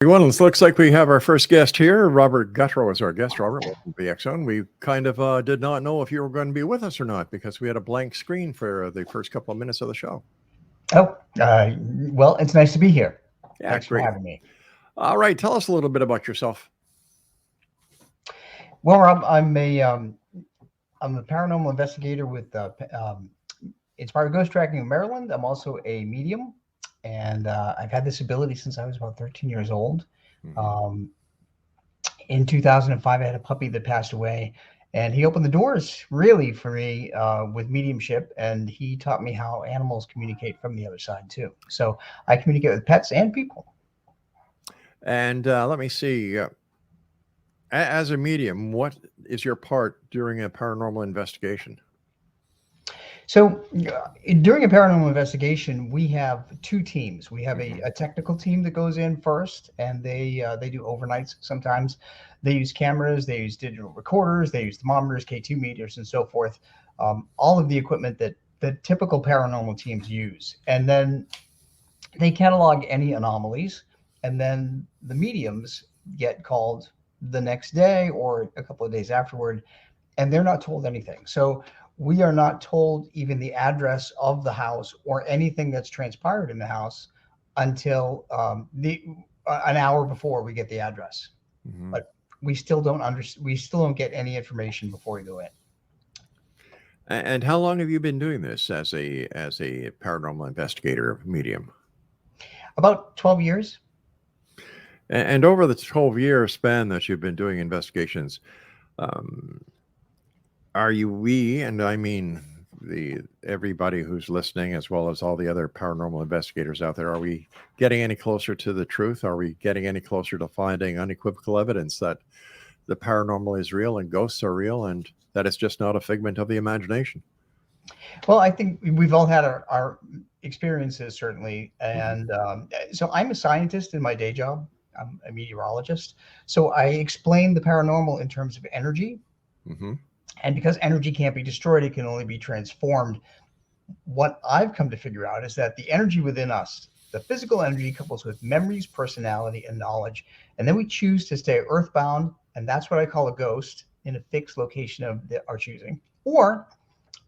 Everyone, it looks like we have our first guest here. Robert Gutro is our guest. Robert, welcome to the X Zone. We kind of did not know if you were going to be with us or not because we had a blank screen for the first couple of minutes of the show. Well, it's nice to be here. Yeah, Thanks great. for having me. All right, tell us a little bit about yourself. Well, Rob, I'm a paranormal investigator with Inspired Ghost Tracking in Maryland. I'm also a medium, and I've had this ability since I was about 13 years old. Mhm. In 2005, I had a puppy that passed away, and he opened the doors really for me with mediumship, and he taught me how animals communicate from the other side too. So I communicate with pets and people. And let me see. As a medium, what is your part during a paranormal investigation? So during a paranormal investigation, we have two teams. We have a technical team that goes in first, and they do overnights sometimes. They use cameras, they use digital recorders, they use thermometers, K2 meters, and so forth. All of the equipment that typical paranormal teams use, and then they catalog any anomalies, and then the mediums get called the next day or a couple of days afterward, and they're not told anything. So we are not told even the address of the house or anything that's transpired in the house until an hour before we get the address. Mhm. But we still don't we still don't get any information before we go in. And how long have you been doing this as a paranormal investigator medium? About 12 years. And over the 12-year span that you've been doing investigations, um, are you and I mean everybody who's listening, as well as all the other paranormal investigators out there, are we getting any closer to the truth? Are we getting any closer to finding unequivocal evidence that the paranormal is real and ghosts are real and that it's just not a figment of the imagination? Well, I think we've all had our experiences, certainly. And so I'm a scientist in my day job. I'm a meteorologist. So I explain the paranormal in terms of energy. Mm-hmm. And because energy can't be destroyed, it can only be transformed. What I've come to figure out is that the energy within us, the physical energy, couples with memories, personality, and knowledge. And then we choose to stay earthbound. And that's what I call a ghost in a fixed location of our choosing. Or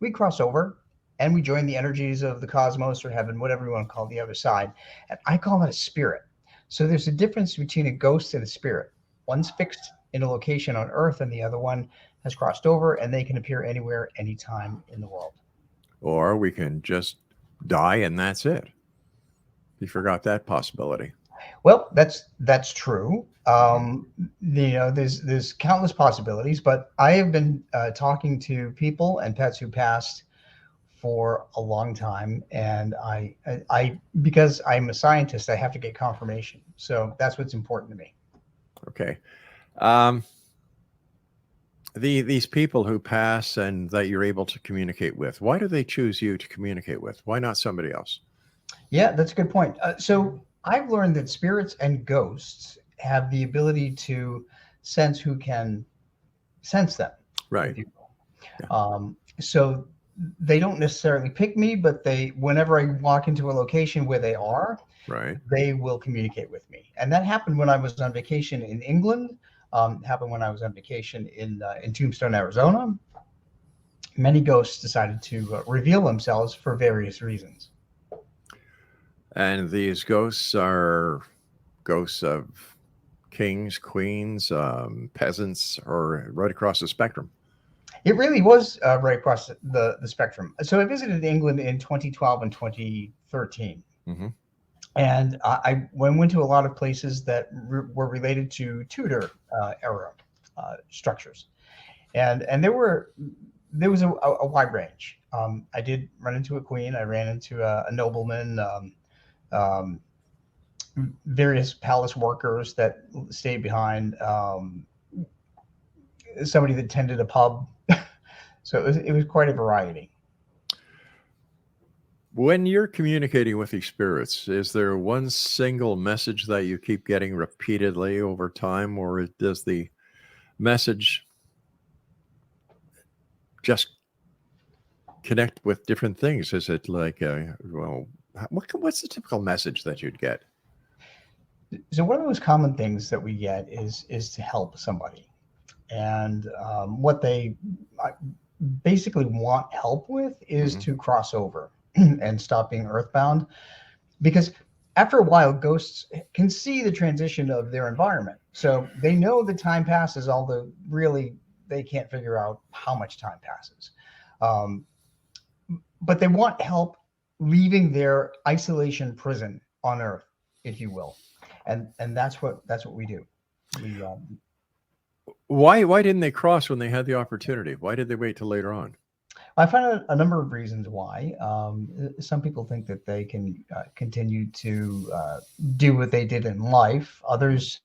we cross over and we join the energies of the cosmos or heaven, whatever you want to call the other side. And I call that a spirit. So there's a difference between a ghost and a spirit. One's fixed in a location on Earth, and the other one has crossed over, and they can appear anywhere, anytime in the world. Or we can just die and that's it. You forgot that possibility. Well, that's true. There's countless possibilities, but I have been talking to people and pets who passed for a long time, and I because I'm a scientist, I have to get confirmation. So that's what's important to me. Okay. These people who pass and that you're able to communicate with, why do they choose you to communicate with? Why not somebody else? Yeah, that's a good point. So I've learned that spirits and ghosts have the ability to sense who can sense them. Right. If you will. Yeah. So they don't necessarily pick me, but whenever I walk into a location where they are, Right. they will communicate with me. And that happened when I was on vacation in England. Happened when I was on vacation in Tombstone, Arizona. Many ghosts decided to reveal themselves for various reasons. And these ghosts are ghosts of kings, queens, peasants, or right across the spectrum. It really was right across the spectrum. So I visited England in 2012 and 2013. Mm-hmm. And I went to a lot of places that were related to Tudor era structures. And there was a wide range. I did run into a queen. I ran into a nobleman, um, various palace workers that stayed behind, somebody that tended a pub. So it was quite a variety. When you're communicating with these spirits, is there one single message that you keep getting repeatedly over time, or does the message just connect with different things? Is it like, what's the typical message that you'd get? So one of the most common things that we get is to help somebody, and what they basically want help with is Hmm. to cross over and stop being earthbound, because after a while, ghosts can see the transition of their environment, so they know the time passes, although really they can't figure out how much time passes. Um, but they want help leaving their isolation prison on Earth, if you will, and that's what we do. We Why didn't they cross when they had the opportunity? Why did they wait till later on? I find a number of reasons why. Some people think that they can continue to do what they did in life. Mhm. Others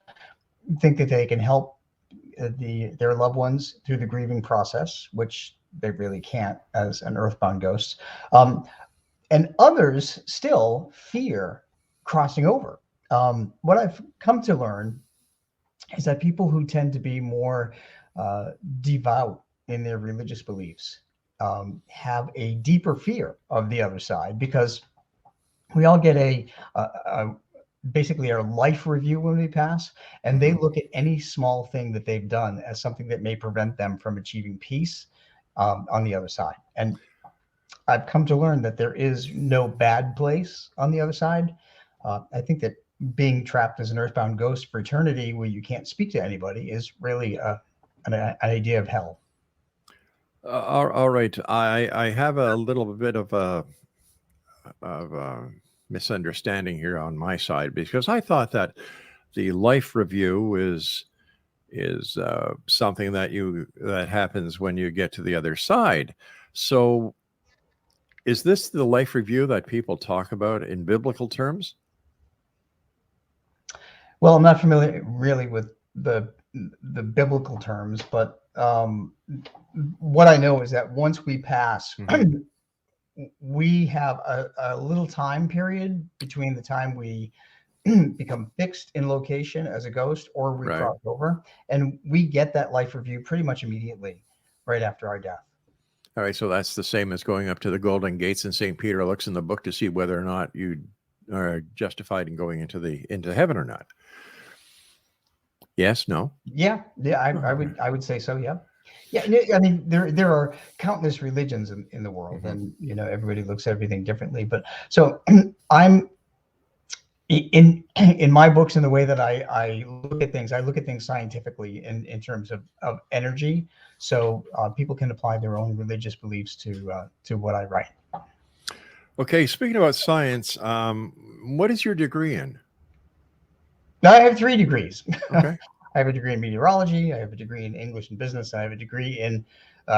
think that they can help their loved ones through the grieving process, which they really can't as an earthbound ghost. Um, and others still fear crossing over. What I've come to learn is that people who tend to be more uh, devout in their religious beliefs have a deeper fear of the other side, because we all get a basically our life review when we pass, and they Hmm. look at any small thing that they've done as something that may prevent them from achieving peace on the other side. And I've come to learn that there is no bad place on the other side. I think that being trapped as an earthbound ghost for eternity, where you can't speak to anybody, is really an idea of hell. All right. I have a little bit of a misunderstanding here on my side, because I thought that the life review is something that happens when you get to the other side. So is this the life review that people talk about in biblical terms? Well, I'm not familiar really with the biblical terms, but what I know is that once we pass, Hmm. we have a little time period between the time we become fixed in location as a ghost or we Right. cross over, and we get that life review pretty much immediately right after our death. All right. So that's the same as going up to the Golden Gates, and St. Peter looks in the book to see whether or not you are justified in going into heaven or not. Yes. No. Yeah, I Oh, would say so. Yeah, yeah. I mean, there are countless religions in the world, hmm. and everybody looks at everything differently. But so I'm in my books, in the way that I look at things, I look at things scientifically in terms of energy, so people can apply their own religious beliefs to what I write. Okay. Speaking about science, what is your degree in? Now, I have 3 degrees. Okay. I have a degree in meteorology, I have a degree in English and business, and I have a degree in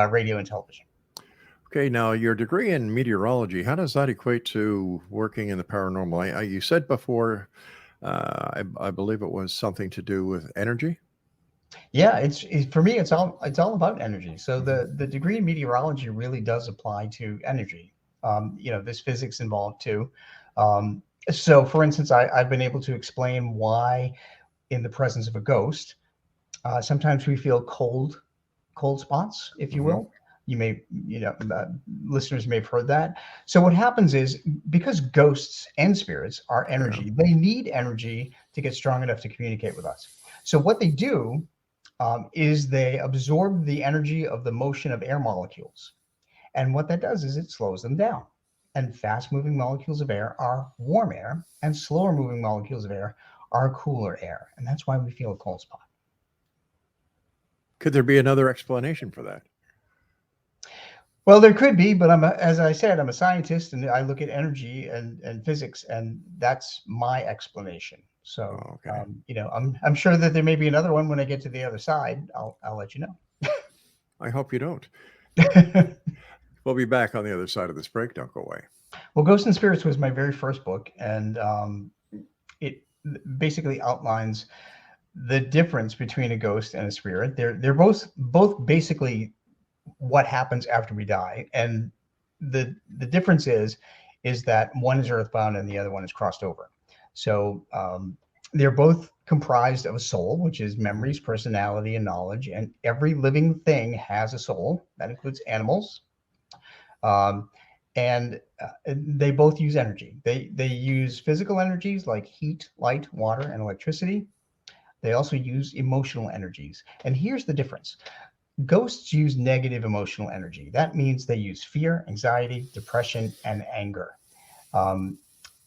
radio and television. Okay, now your degree in meteorology, how does that equate to working in the paranormal? You said before, I believe it was something to do with energy. Yeah, for me, it's all about energy. So Hmm. the degree in meteorology really does apply to energy. There's physics involved too. So, for instance, I've been able to explain why, in the presence of a ghost, sometimes we feel cold spots, if you Hmm. will. Listeners may have heard that. So what happens is, because ghosts and spirits are Yeah. energy, they need energy to get strong enough to communicate with us. So what they do is they absorb the energy of the motion of air molecules. And what that does is it slows them down. And fast moving molecules of air are warm air, and slower moving molecules of air are cooler air. And that's why we feel a cold spot. Could there be another explanation for that? Well, there could be, but as I said, I'm a scientist, and I look at energy and physics, and that's my explanation. So, Oh, okay. I'm sure that there may be another one when I get to the other side. I'll let you I hope you don't. know. We'll be back on the other side of this break. Don't go away. Well, Ghosts and Spirits was my very first book, and it basically outlines the difference between a ghost and a spirit. They're both basically what happens after we die, and the difference is that one is earthbound and the other one is crossed over. So they're both comprised of a soul, which is Hmm. memories, personality, and knowledge. And every living thing has a soul. That includes animals. Um, and they both use energy. They use physical energies like heat, light, water, and electricity. They also use emotional energies. And here's the difference. Ghosts use negative emotional energy. That means they use fear, anxiety, depression, and anger. Um,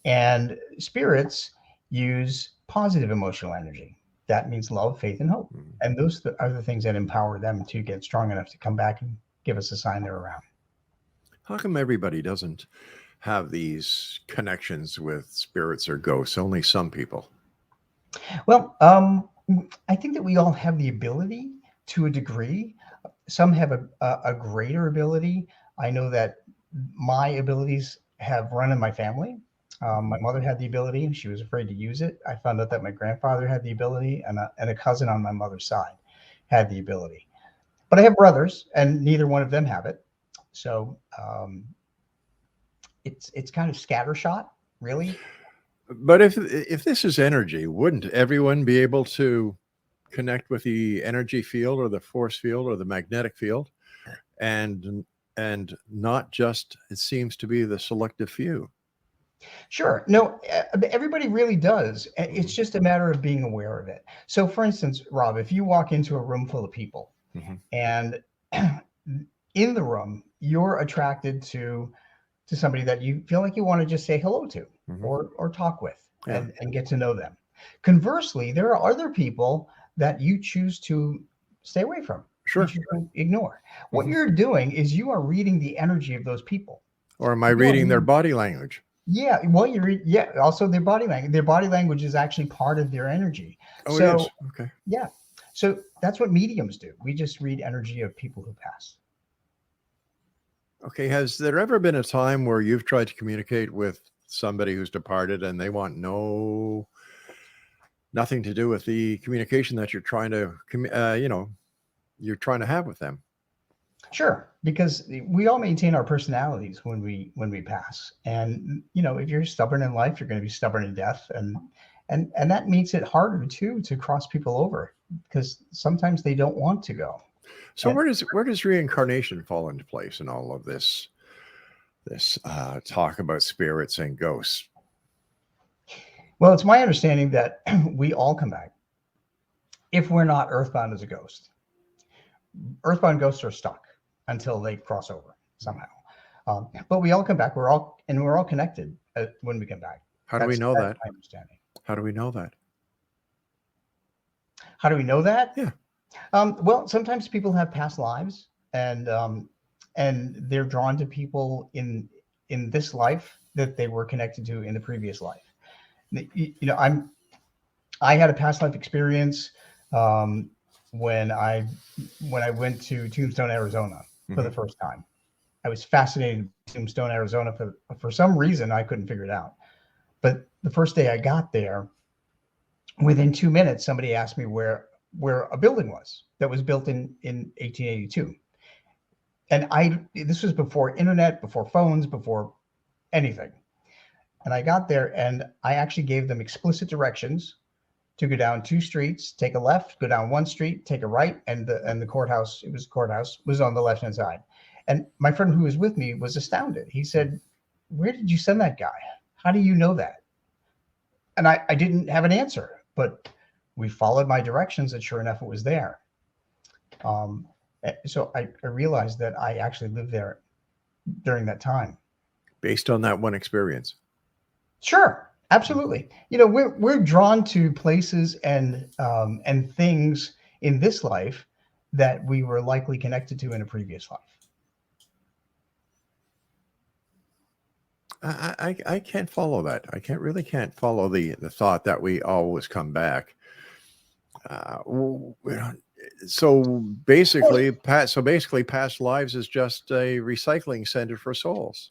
and spirits use positive emotional energy. That means love, faith, and hope. Mm. And those are the things that empower them to get strong enough to come back and give us a sign they're around. How come everybody doesn't have these connections with spirits or ghosts? Only some people. Well, I think that we all have the ability to a degree. Some have a greater ability. I know that my abilities have run in my family. My mother had the ability and she was afraid to use it. I found out that my grandfather had the ability, and a cousin on my mother's side had the ability. But I have brothers, and neither one of them have it. So it's kind of scattershot, really. But if this is energy, wouldn't everyone be able to connect with the energy field or the force field or the magnetic field, and not just, it seems to be, the selective few? Sure. No, everybody really does. It's just a matter of being aware of it. So, for instance, Rob, if you walk into a room full of people Mm-hmm. and in the room, you're attracted to somebody that you feel like you want to just say hello to, Mm-hmm. or talk with, Yeah. and get to know them. Conversely, there are other people that you choose to stay away from. Sure. You choose to ignore. What Mhm. you're doing is you are reading the energy of those people. Or am I You are reading their reading, body language? yeah, well, you read, yeah, also their body language. Their body language is actually part of their energy. Oh, it is. So, Okay. yeah. So that's what mediums do. We just read energy of people who pass. Okay. Has there ever been a time where you've tried to communicate with somebody who's departed and they want nothing to do with the communication that you're trying to, you're trying to have with them? Sure, because we all maintain our personalities when we pass, and if you're stubborn in life, you're going to be stubborn in death, and that makes it harder too to cross people over because sometimes they don't want to go. So And where does reincarnation fall into place in all of this talk about spirits and ghosts? well, it's my understanding that we all come back if we're not earthbound as a ghost. Earthbound ghosts are stuck until they cross over somehow. But we all come back. We're all connected when we come back. How do we That's know that? my understanding. How do we know that? How do we know that? Yeah. Well, sometimes people have past lives, and they're drawn to people in this life that they were connected to in the previous life. I had a past life experience um, when I went to Tombstone, Arizona for the Mhm. first time. I was fascinated with Tombstone, Arizona for some reason I couldn't figure it out. But the first day I got there, within 2 minutes, somebody asked me where a building was that was built in 1882. And this was before internet, before phones, before anything. And I got there and I actually gave them explicit directions to go down 2 streets, take a left, go down 1 street, take a right, and the courthouse, it was courthouse, was on the left hand side. And my friend who was with me was astounded. He said, "Where did you send that guy? How do you know that?" And I didn't have an answer, but we followed my directions, and sure enough, it was there. Um, so I realized that I actually lived there during that time. Based on that one experience. Sure, absolutely. We're drawn to places and things in this life that we were likely connected to in a previous life. I can't follow that. I can't follow the thought that we always come back. So basically, past lives is just a recycling center for souls.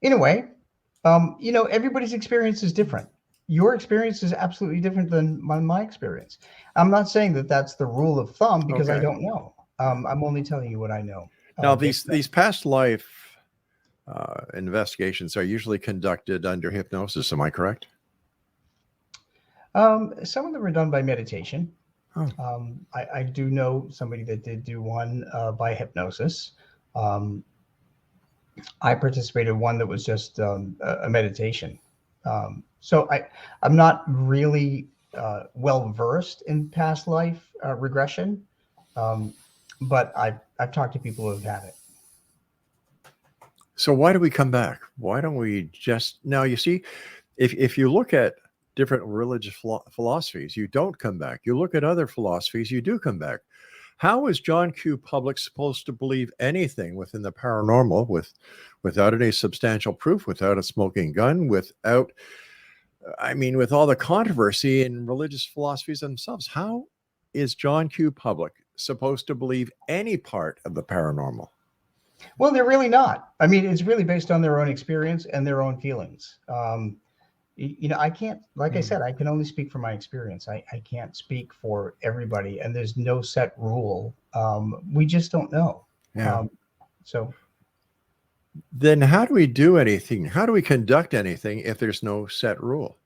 In a way, everybody's experience is different. Your experience is absolutely different than my experience. I'm not saying that that's the rule of thumb because I Okay. don't know. I'm only telling you what I know. Now Based these past life investigations are usually conducted under hypnosis. Am I correct? some of them are done by meditation. Oh. I do know somebody that did do one by hypnosis. Um, I participated in one that was just a meditation. So I'm not really well versed in past life regression, um, but I've talked to people who have had it. So why do we come back? Why don't we just now? You see, if you look at different religious philosophies, you don't come back. You look at other philosophies, you do come back. How is John Q. Public supposed to believe anything within the paranormal without any substantial proof, without a smoking gun, without, I mean, with all the controversy in religious philosophies themselves? How is John Q. Public supposed to believe any part of the paranormal? Well, they're really not. I mean, it's really based on their own experience and their own feelings. I can't, like I said, I can only speak from my experience. I can't speak for everybody, and there's no set rule. We just don't know. Yeah. So Then how do we do anything? How do we conduct anything if there's no set rule?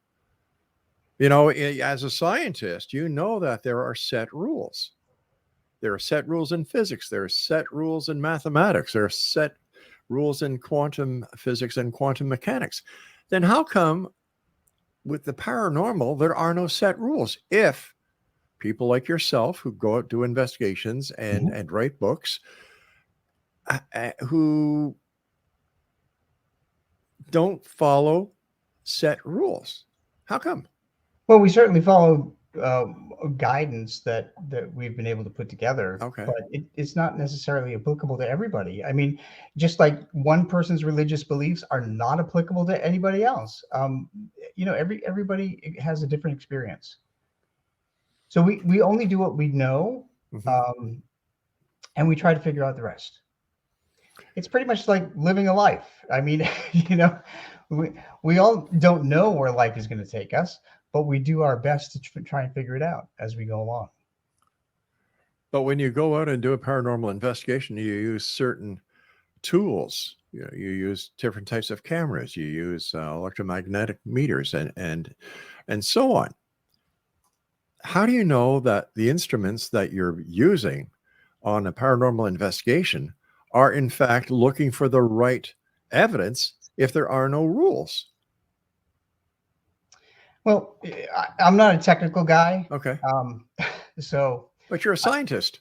You know, as a scientist, you know that there are set rules. There are set rules in physics. There are set rules in mathematics. There are set rules in quantum physics and quantum mechanics. Then how come with the paranormal, there are no set rules? If people like yourself who go out, do investigations and write books, who don't follow set rules, how come? well, we certainly follow guidance that we've been able to put together, Okay. but it's not necessarily applicable to everybody. I mean, just like one person's religious beliefs are not applicable to anybody else. Everybody has a different experience. So we only do what we know, and we try to figure out the rest. It's pretty much like living a life. I mean, we all don't know where life is going to take us, but we do our best to try and figure it out as we go along. But when you go out and do a paranormal investigation, you use certain tools. You use different types of cameras. You use electromagnetic meters and so on. How do you know that the instruments that you're using on a paranormal investigation are in fact looking for the right evidence if there are no rules? Well, I'm not a technical guy. Okay. So, But you're a scientist.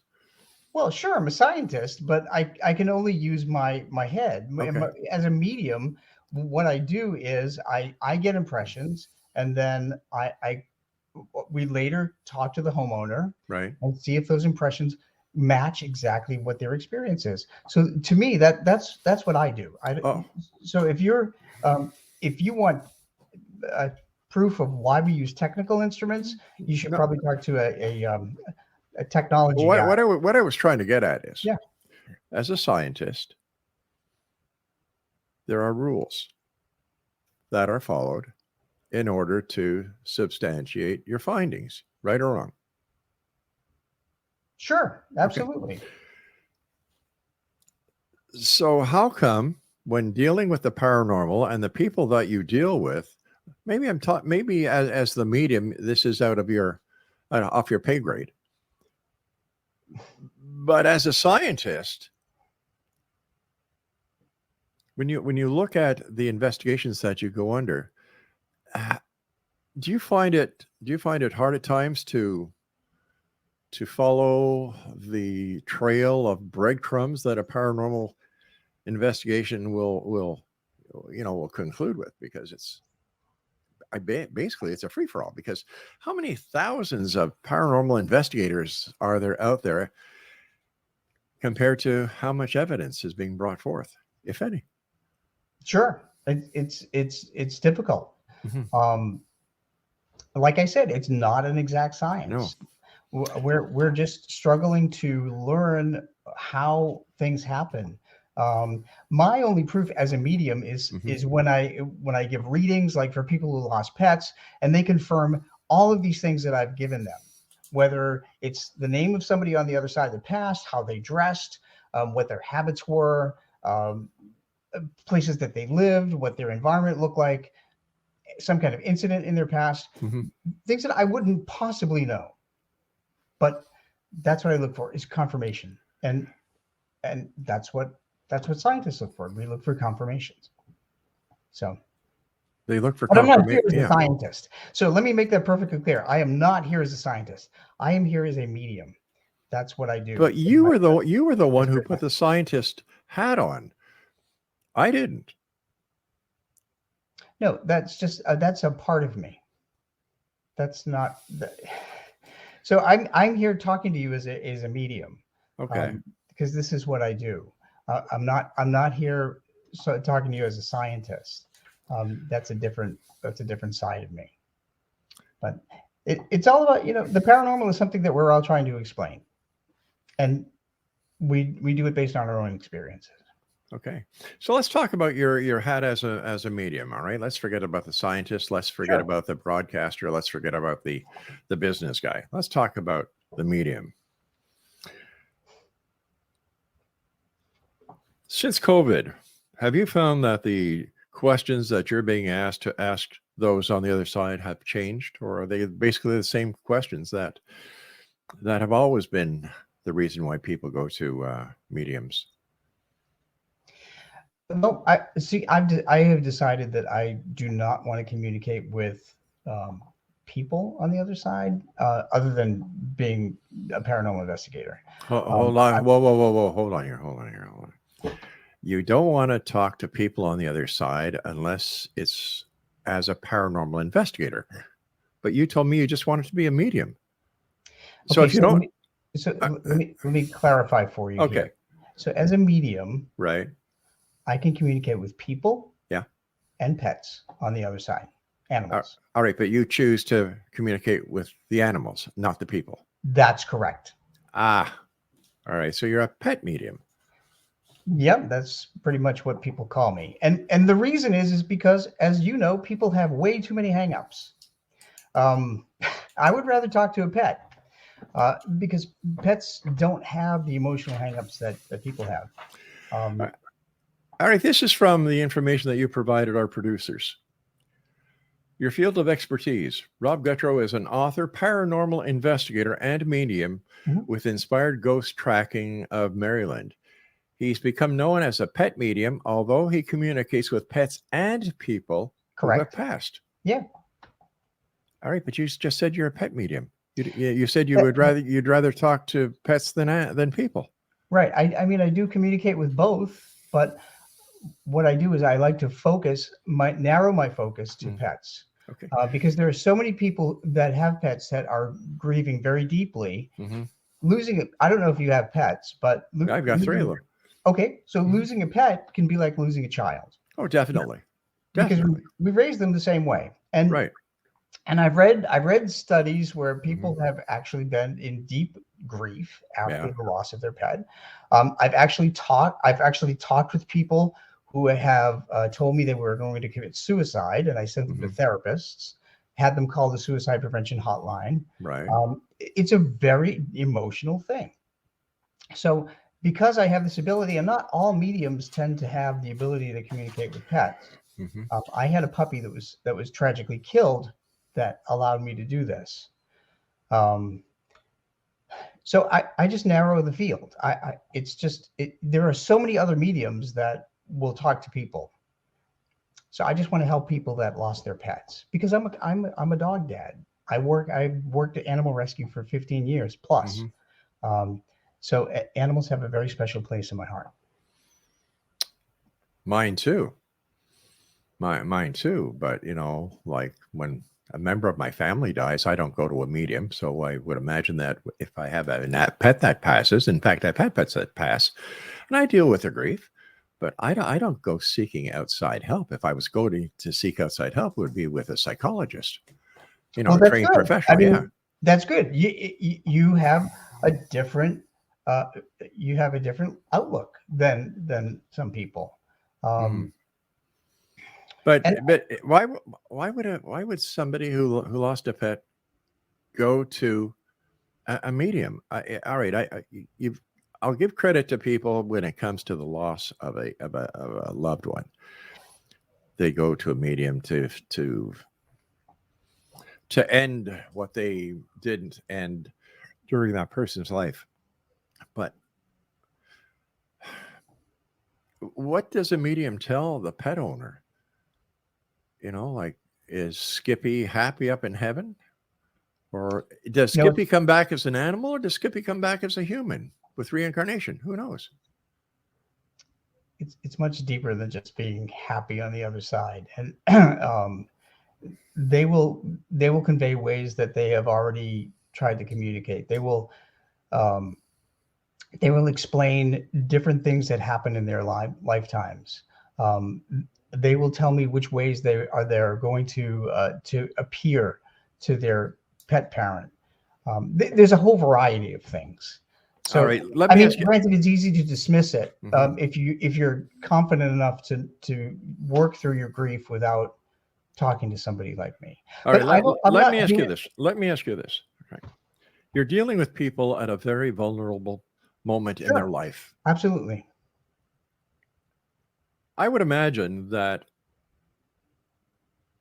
well, sure, I'm a scientist, but I can only use my head. Okay. As a medium, what I do is I get impressions, and then we later talk to the homeowner, Right. and see if those impressions match exactly what their experience is. So to me, that's what I do. So if you want proof of why we use technical instruments, you should probably talk to a technology guy. What I was trying to get at is, Yeah. As a scientist, there are rules that are followed in order to substantiate your findings, right or wrong. Sure, absolutely. Okay. So how come when dealing with the paranormal and the people that you deal with, maybe maybe as the medium, this is out of your off your pay grade, but as a scientist, when you look at the investigations that you go under, do you find it hard at times to follow the trail of breadcrumbs that a paranormal investigation will conclude with? Because basically it's a free-for-all, because how many thousands of paranormal investigators are there out there compared to how much evidence is being brought forth, if any? Sure, it's difficult. Like I said, it's not an exact science. No. We're just struggling to learn how things happen. My only proof as a medium is when I give readings, like for people who lost pets, and they confirm all of these things that I've given them, whether it's the name of somebody on the other side of the past, how they dressed, what their habits were, places that they lived, what their environment looked like, some kind of incident in their past, things that I wouldn't possibly know. But that's what I look for, is confirmation. And that's what That's what scientists look for. We look for confirmations. So, They look for but I'm not here confirmation. as a Yeah. scientist. So let me make that perfectly clear. I am not here as a scientist. I am here as a medium. That's what I do. But you were the one who put the scientist hat on. I didn't. No, that's just that's a part of me. That's not. So I'm here talking to you as a medium. Okay. Because this is what I do. I'm not here talking to you as a scientist. That's a different side of me. But it's all about, the paranormal is something that we're all trying to explain, and we do it based on our own experiences. Okay. So let's talk about your hat as a medium. All right. Let's forget about the scientist. Let's forget about the broadcaster. Let's forget about the business guy. Let's talk about the medium. Since COVID, have you found that the questions that you're being asked to ask those on the other side have changed, or are they basically the same questions that have always been the reason why people go to mediums? No, I see. I have decided that I do not want to communicate with people on the other side, other than being a paranormal investigator. Hold on. Whoa. Hold on here. You don't want to talk to people on the other side unless it's as a paranormal investigator. But you told me you just wanted to be a medium. So okay, if you don't, let me clarify for you. Okay. Here. So as a medium, Right. I can communicate with people, Yeah, and pets on the other side, animals. All right, but you choose to communicate with the animals, not the people. That's correct. Ah, all right. So you're a pet medium. Yep, that's pretty much what people call me. And the reason is because, as you know, people have way too many hangups. I would rather talk to a pet because pets don't have the emotional hangups that people have. All right, this is from the information that you provided our producers. Your field of expertise. Rob Gutro is an author, paranormal investigator, and medium with Inspired Ghost Tracking of Maryland. He's become known as a pet medium, although he communicates with pets and people who have passed. Yeah. All right, but you just said you're a pet medium. You said you'd rather talk to pets than people. Right. I mean, I do communicate with both, but what I do is I like to narrow my focus to pets. Okay. Because there are so many people that have pets that are grieving very deeply. Losing it. I don't know if you have pets, but I've got 3 of them. Okay, so losing a pet can be like losing a child. Oh, definitely. Because we raise them the same way. And right. And I've read studies where people have actually been in deep grief after the loss of their pet. I've actually talked with people who have told me they were going to commit suicide, and I sent them to therapists, had them call the suicide prevention hotline. Right. It's a very emotional thing. So because I have this ability, and not all mediums tend to have the ability to communicate with pets. I had a puppy that was tragically killed that allowed me to do this. So I just narrow the field. There are so many other mediums that will talk to people. So I just want to help people that lost their pets, because I'm a dog dad. I've worked at animal rescue for 15 years plus. So animals have a very special place in my heart. Mine too. Mine too. But like when a member of my family dies, I don't go to a medium. So I would imagine that if I have a pet that passes, in fact, I've had pets that pass, and I deal with their grief, but I don't go seeking outside help. If I was going to seek outside help, it would be with a psychologist, a trained professional. I mean, that's good. You have a different outlook than some people. But why would somebody who lost a pet go to a medium? All right, I'll give credit to people when it comes to the loss of a loved one. They go to a medium to end what they didn't end during that person's life. But what does a medium tell the pet owner? Like, is Skippy happy up in heaven? Or does No, Skippy come back as an animal, or does Skippy come back as a human with reincarnation? Who knows? it's much deeper than just being happy on the other side, and they will convey ways that they have already tried to communicate. Um, they will explain different things that happen in their lifetimes. Um, they will tell me which ways they're going to appear to their pet parent. There's a whole variety of things. All So, right, let I me mean, ask you. granted, it's easy to dismiss it Mhm. if you're confident enough to work through your grief without talking to somebody like me. All But right, I'm let not me ask you doing. this. Let me ask you this. Okay. You're dealing with people at a very vulnerable moment in their Sure, life. absolutely. I would imagine that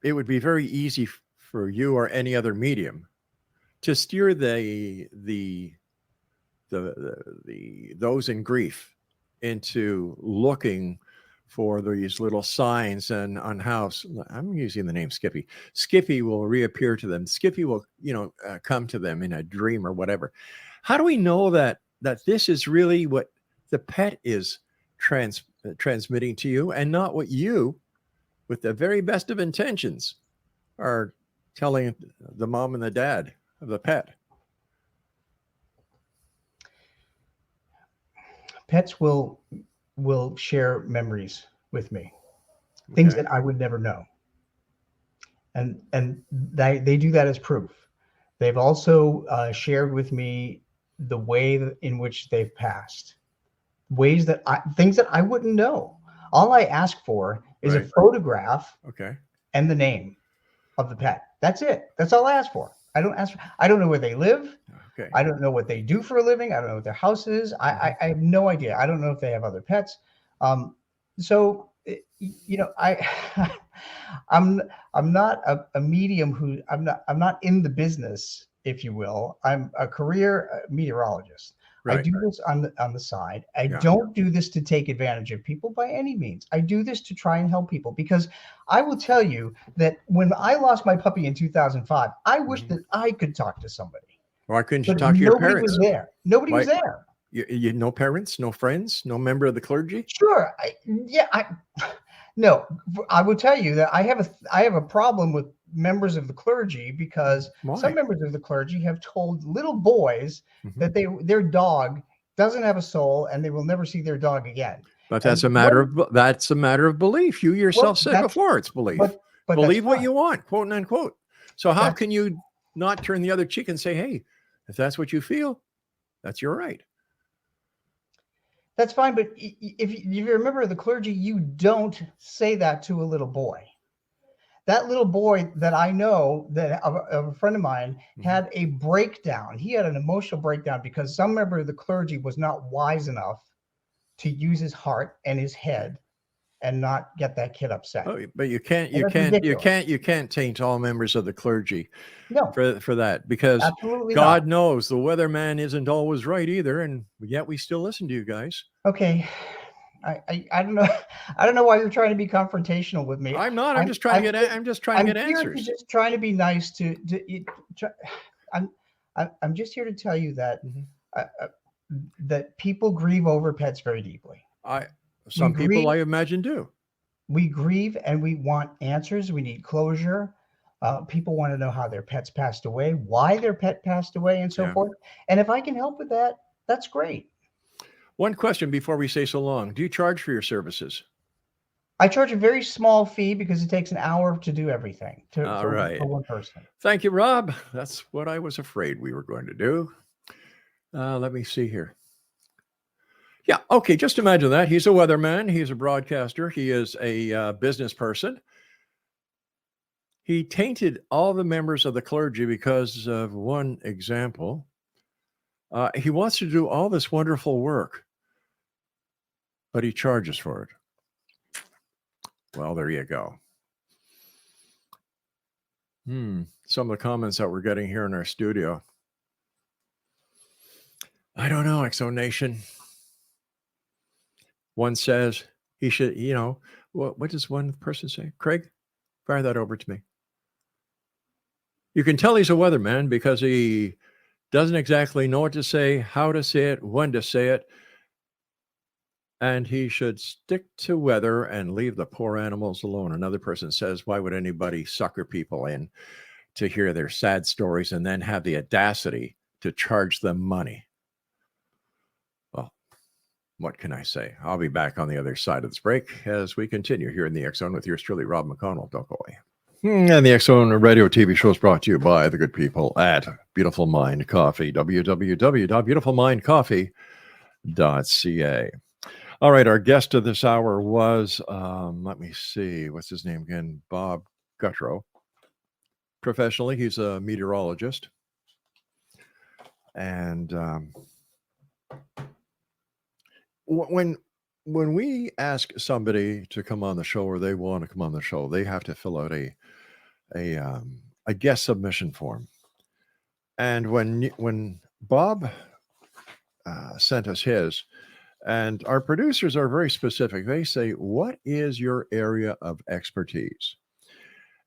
it would be very easy for you or any other medium to steer those in grief into looking for these little signs and on how I'm using the name Skippy. Skippy will reappear to them. Skippy will, come to them in a dream or whatever. How do we know that this is really what the pet is transmitting to you, and not what you, with the very best of intentions, are telling the mom and the dad of the pet? Pets will share memories with me, things Okay. that I would never know, and they do that as proof. They've also shared with me the way in which they've passed, ways that things that I wouldn't know. All I ask for is a Right. photograph Okay. and the name of the pet. That's it. That's all I ask for. I don't know where they live. Okay. I don't know what they do for a living. I don't know what their house is. I have no idea. I don't know if they have other pets. So I I'm not a medium who I'm not in the business, if you will. I'm a career meteorologist. I Right. do this on the side. I Yeah. don't do this to take advantage of people by any means. I do this to try and help people, because I will tell you that when I lost my puppy in 2005, I wish that I could talk to somebody, Why couldn't you but talk to your nobody was parents? there. Nobody was Why there. you no parents, no friends, no member of the clergy? Sure. No, I will tell you that I have a problem with members of the clergy, because some Why? members of the clergy have told little boys Mhm. that their dog doesn't have a soul and they will never see their dog again. But And that's a matter of belief. You yourself well, said before, it's belief. but that's Believe what fine. you want, quote and unquote. So how That's can you not turn the other cheek and say, "Hey, if that's what you feel, that's your right." that's fine. But if you're a member of the clergy, you don't say that to a little boy. That little boy that I know, that of a friend of mine, Mhm. had a breakdown. He had an emotional breakdown because some member of the clergy was not wise enough to use his heart and his head and not get that kid upset. Oh, but you can't And you that's can't you ridiculous. can't you can't taint all members of the clergy No, for that, because absolutely not. God knows the weatherman isn't always right either, and yet we still listen to you guys. Okay. I don't know. I don't know why you're trying to be confrontational with me. I'm not. I'm I'm just trying to I'm get. I'm just trying to I'm get here to answers. just trying to be nice try, I'm I'm just here to tell you that Mhm. that people grieve over pets very deeply. I We Some people, grieve I imagine, do. we grieve and we want answers. We need closure. People want to know how their pets passed away, why their pet passed away, and so Yeah. forth. And if I can help with that, that's great. One question before we say so long: do you charge for your services? I charge a very small fee because it takes an hour to do everything All for right. one person. Thank you, Rob. That's what I was afraid we were going to do. Let me see here. Yeah. Okay. Just imagine that. He's a weatherman. He's a broadcaster. He is a business person. He tainted all the members of the clergy because of one example. He wants to do all this wonderful work, but he charges for it. Well, there you go. Some of the comments that we're getting here in our studio. I don't know, Exo Nation. One says He should, what does one person say? Craig, fire that over to me. You can tell he's a weatherman because he doesn't exactly know what to say, how to say it, when to say it. And he should stick to weather and leave the poor animals alone. Another person says, why would anybody sucker people in to hear their sad stories and then have the audacity to charge them money? Well, what can I say? I'll be back on the other side of this break as we continue here in the X Zone with yours truly, Rob McConnell. Don't go away. And the X Zone radio TV show is brought to you by the good people at Beautiful Mind Coffee, www.beautifulmindcoffee.ca. All right, our guest of this hour was, let me see, what's his name again? Bob Gutro. Professionally, he's a meteorologist. And when we ask somebody to come on the show or they want to come on the show, they have to fill out a guest submission form. And when Bob sent us his, and our producers are very specific. They say, what is your area of expertise?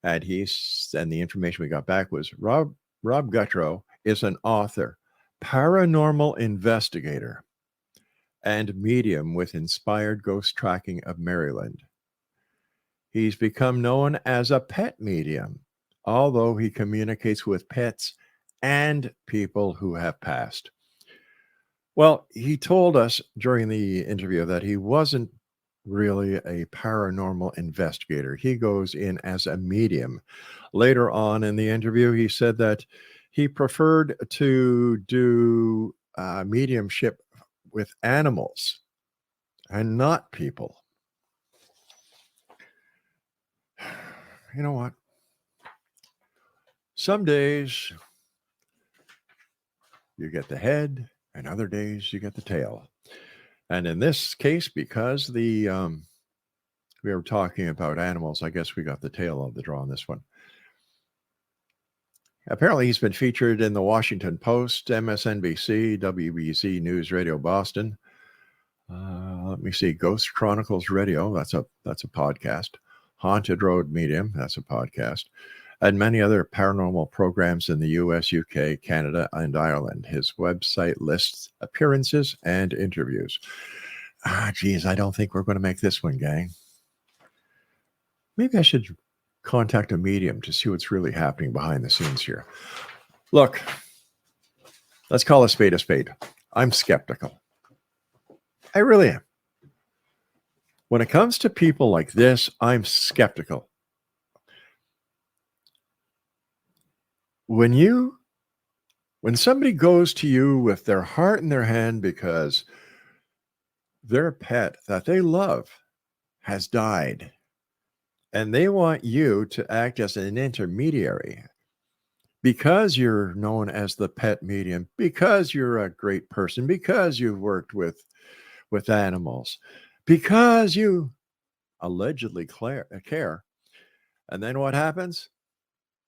And the information we got back was Rob Gutro is an author, paranormal investigator, and medium with Inspired Ghost Tracking of Maryland. He's become known as a pet medium, although he communicates with pets and people who have passed. Well, he told us during the interview that he wasn't really a paranormal investigator. He goes in as a medium. Later on in the interview, he said that he preferred to do mediumship with animals and not people. You know what? Some days you get the head, and other days you get the tail. And in this case, because we were talking about animals, I guess we got the tail of the draw on this one. Apparently, he's been featured in the Washington Post, MSNBC, WBZ News Radio Boston. Let me see, Ghost Chronicles Radio. That's a podcast. Haunted Road Medium. That's a podcast. And many other paranormal programs in the US, UK, Canada, and Ireland. His website lists appearances and interviews. Geez, I don't think we're going to make this one, gang. Maybe I should contact a medium to see what's really happening behind the scenes here. Look, let's call a spade a spade. I'm skeptical. I really am. When it comes to people like this, I'm skeptical. When somebody goes to you with their heart in their hand because their pet that they love has died, and they want you to act as an intermediary because you're known as the pet medium, because you're a great person, because you've worked with animals, because you allegedly care. And then what happens?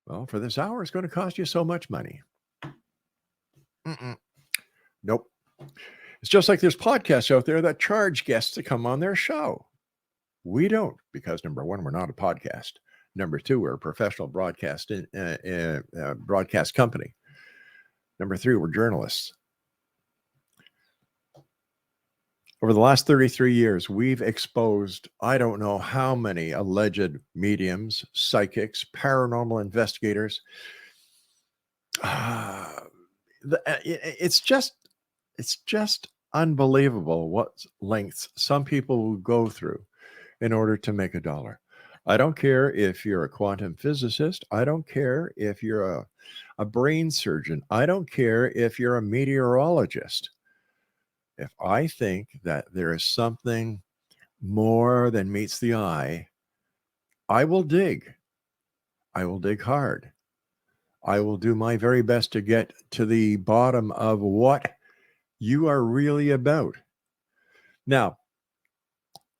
Well, for this hour, it's going to cost you so much money. Nope. It's just like there's podcasts out there that charge guests to come on their show. We don't, because number one, we're not a podcast. Number two, we're a professional broadcast company. Number three, we're journalists. Over the last 33 years, we've exposed, I don't know how many alleged mediums, psychics, paranormal investigators. It's just unbelievable what lengths some people will go through in order to make a dollar. I don't care if you're a quantum physicist. I don't care if you're a brain surgeon. I don't care if you're a meteorologist. If I think that there is something more than meets the eye, I will dig. I will dig hard. I will do my very best to get to the bottom of what you are really about. Now,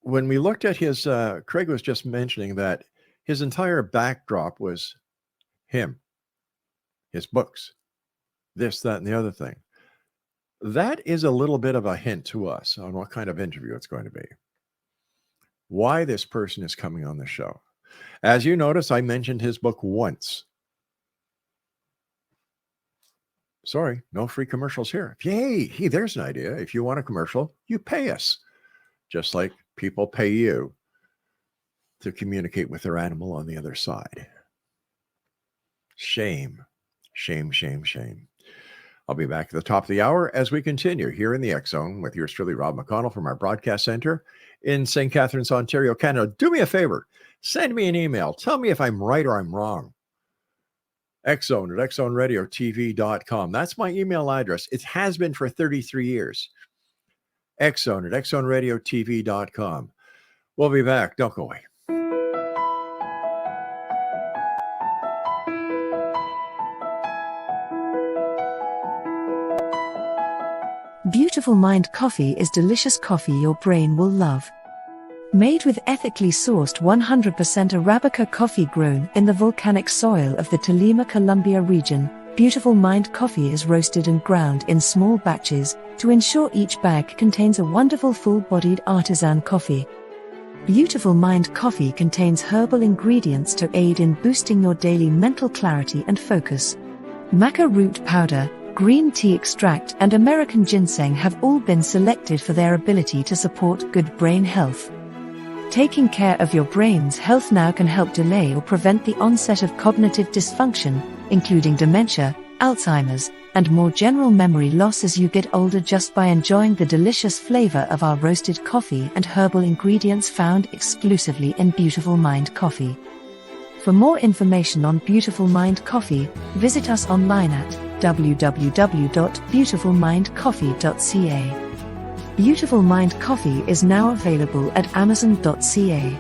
when we looked at his, Craig was just mentioning that his entire backdrop was him, his books, this, that, and the other thing. That is a little bit of a hint to us on what kind of interview it's going to be. why this person is coming on the show. As you notice, I mentioned his book once. Sorry, no free commercials here. Hey, there's an idea. If you want a commercial, you pay us, just like people pay you to communicate with their animal on the other side. Shame, shame, shame, shame. I'll be back at the top of the hour as we continue here in the X Zone with yours truly, Rob McConnell, from our broadcast center in St. Catharines, Ontario, Canada. Do me a favor. Send me an email. Tell me if I'm right or I'm wrong. Xzone at xzoneradiotv.com. That's my email address. It has been for 33 years. Xzone at xzoneradiotv.com. We'll be back. Don't go away. Beautiful Mind Coffee is delicious coffee your brain will love. Made with ethically sourced 100% Arabica coffee grown in the volcanic soil of the Tolima, Colombia region, Beautiful Mind Coffee is roasted and ground in small batches to ensure each bag contains a wonderful full-bodied artisan coffee. Beautiful Mind Coffee contains herbal ingredients to aid in boosting your daily mental clarity and focus. Maca root powder, green tea extract and American ginseng have all been selected for their ability to support good brain health. Taking care of your brain's health now can help delay or prevent the onset of cognitive dysfunction, including dementia, Alzheimer's, and more general memory loss as you get older just by enjoying the delicious flavor of our roasted coffee and herbal ingredients found exclusively in Beautiful Mind Coffee. For more information on Beautiful Mind Coffee, visit us online at www.beautifulmindcoffee.ca. Beautiful Mind Coffee is now available at amazon.ca.